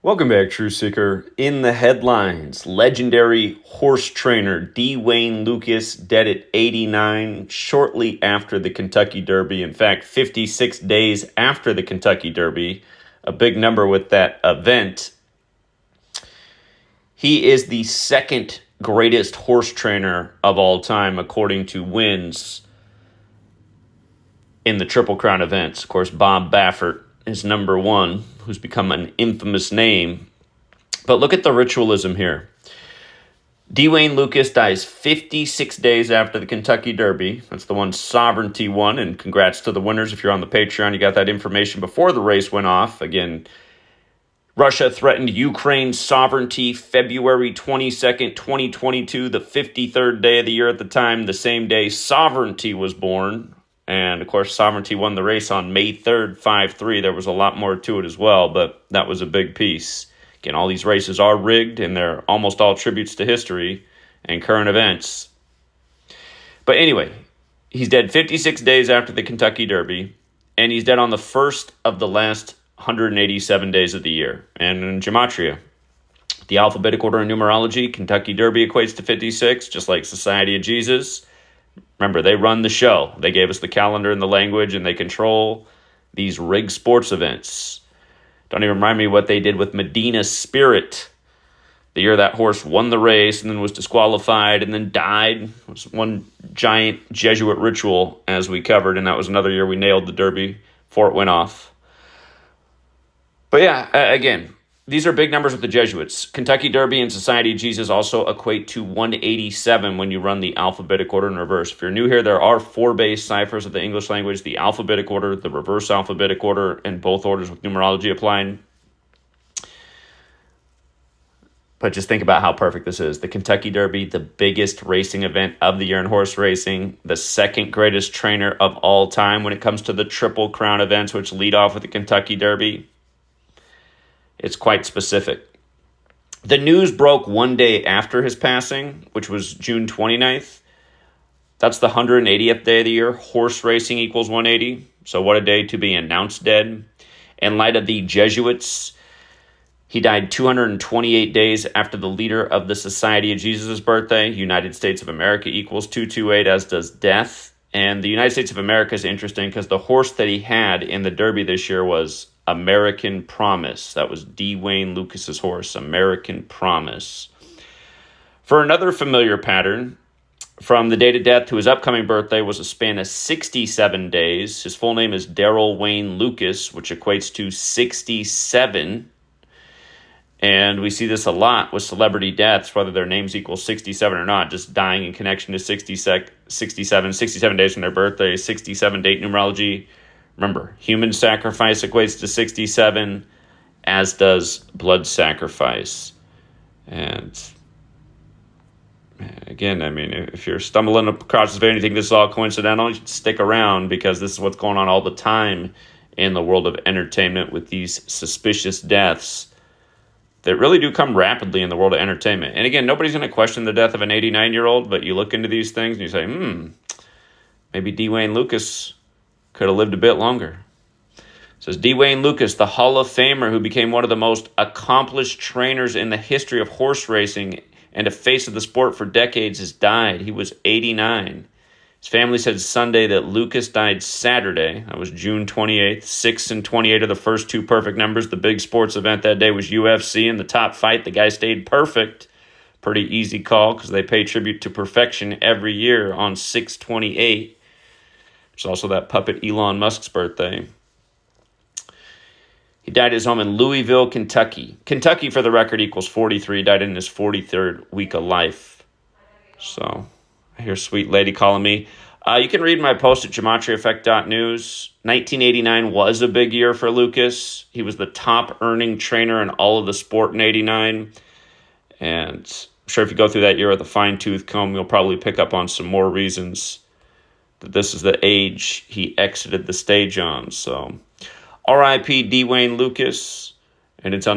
Welcome back, True Seeker. In the headlines, legendary horse trainer Dwayne Lukas dead at 89 shortly after the Kentucky Derby. In fact, 56 days after the Kentucky Derby, a big number with that event. He is the second greatest horse trainer of all time, according to wins in the Triple Crown events. Of course, Bob Baffert is number one, who's become an infamous name. But look at the ritualism here. Dwayne Lukas dies 56 days after the Kentucky Derby. That's the one Sovereignty won, and congrats to the winners. If you're on the Patreon, you got that information before the race went off. Again, Russia threatened Ukraine's sovereignty February 22nd, 2022, the 53rd day of the year at the time, the same day Sovereignty was born. And, of course, Sovereignty won the race on May 3rd, 5-3. There was a lot more to it as well, but that was a big piece. Again, all these races are rigged, and they're almost all tributes to history and current events. But anyway, he's dead 56 days after the Kentucky Derby, and he's dead on the first of the last 187 days of the year. And in Gematria, the alphabetic order in numerology, Kentucky Derby equates to 56, just like Society of Jesus. Remember, they run the show. They gave us the calendar and the language, and they control these rigged sports events. Don't even remind me what they did with Medina Spirit. The year that horse won the race and then was disqualified and then died. It was one giant Jesuit ritual, as we covered, and that was another year we nailed the Derby before it went off. But yeah, again, these are big numbers with the Jesuits. Kentucky Derby and Society of Jesus also equate to 187 when you run the alphabetic order in reverse. If you're new here, there are 4 base ciphers of the English language: the alphabetic order, the reverse alphabetic order, and both orders with numerology applied. But just think about how perfect this is. The Kentucky Derby, the biggest racing event of the year in horse racing, the second greatest trainer of all time when it comes to the Triple Crown events, which lead off with the Kentucky Derby. It's quite specific. The news broke one day after his passing, which was June 29th. That's the 180th day of the year. Horse racing equals 180. So what a day to be announced dead. In light of the Jesuits, he died 228 days after the leader of the Society of Jesus' birthday. United States of America equals 228, as does death. And the United States of America is interesting because the horse that he had in the Derby this year was American Promise. That was Dwayne Lukas's horse, American Promise. For another familiar pattern, from the date of death to his upcoming birthday was a span of 67 days. His full name is Darrell Wayne Lukas, which equates to 67. And we see this a lot with celebrity deaths, whether their names equal 67 or not, just dying in connection to 67 days from their birthday, 67 date numerology. Remember, human sacrifice equates to 67, as does blood sacrifice. And again, I mean, if you're stumbling across this video and you think this is all coincidental, you should stick around, because this is what's going on all the time in the world of entertainment with these suspicious deaths that really do come rapidly in the world of entertainment. And again, nobody's going to question the death of an 89-year-old, but you look into these things and you say, maybe Dwayne Lukas could have lived a bit longer. It says, Dwayne Lukas, the Hall of Famer who became one of the most accomplished trainers in the history of horse racing and a face of the sport for decades, has died. He was 89. His family said Sunday that Lukas died Saturday. That was June 28th. 6 and 28 are the first 2 perfect numbers. The big sports event that day was UFC, and the top fight, the guy stayed perfect. Pretty easy call, because they pay tribute to perfection every year on 6/28. It's also that puppet Elon Musk's birthday. He died at his home in Louisville, Kentucky. Kentucky, for the record, equals 43. Died in his 43rd week of life. So I hear sweet lady calling me. You can read my post at GematriaEffectNews. 1989 was a big year for Lukas. He was the top earning trainer in all of the sport in 89. And I'm sure if you go through that year with a fine-tooth comb, you'll probably pick up on some more reasons that this is the age he exited the stage on. So, R.I.P. Dwayne Lukas, and it's on